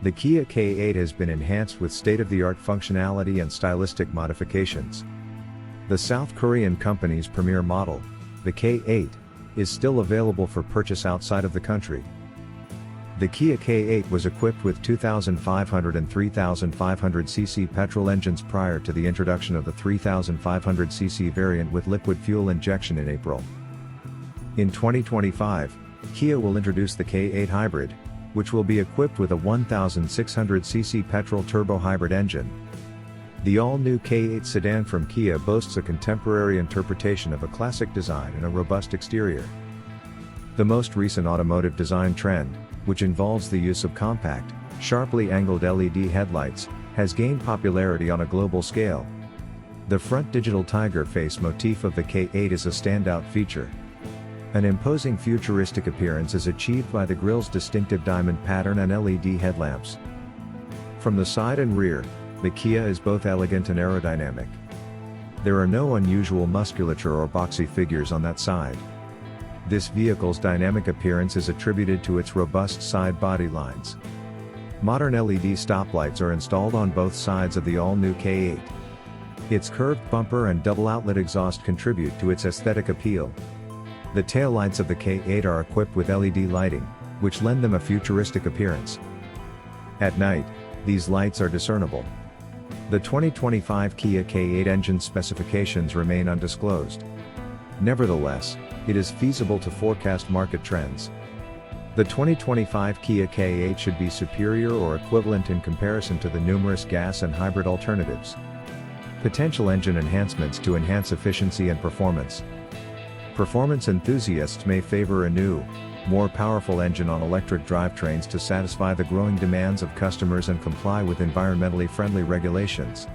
The Kia K8 has been enhanced with state-of-the-art functionality and stylistic modifications. The South Korean company's premier model, the K8, is still available for purchase outside of the country. The Kia K8 was equipped with 2,500 and 3,500cc petrol engines prior to the introduction of the 3,500cc variant with liquid fuel injection in April. In 2025, Kia will introduce the K8 Hybrid, which will be equipped with a 1,600cc petrol turbo hybrid engine. The all-new K8 sedan from Kia boasts a contemporary interpretation of a classic design and a robust exterior. The most recent automotive design trend, which involves the use of compact, sharply angled LED headlights, has gained popularity on a global scale. The front digital tiger face motif of the K8 is a standout feature. An imposing futuristic appearance is achieved by the grille's distinctive diamond pattern and LED headlamps. From the side and rear, the Kia is both elegant and aerodynamic. There are no unusual musculature or boxy figures on that side. This vehicle's dynamic appearance is attributed to its robust side body lines. Modern LED stoplights are installed on both sides of the all-new K8. Its curved bumper and double-outlet exhaust contribute to its aesthetic appeal. The taillights of the K8 are equipped with LED lighting, which lend them a futuristic appearance. At night, these lights are discernible. The 2025 Kia K8 engine specifications remain undisclosed. Nevertheless, it is feasible to forecast market trends. The 2025 Kia K8 should be superior or equivalent in comparison to the numerous gas and hybrid alternatives. Potential engine enhancements to enhance efficiency and performance. Performance enthusiasts may favor a new, more powerful engine on electric drivetrains to satisfy the growing demands of customers and comply with environmentally friendly regulations.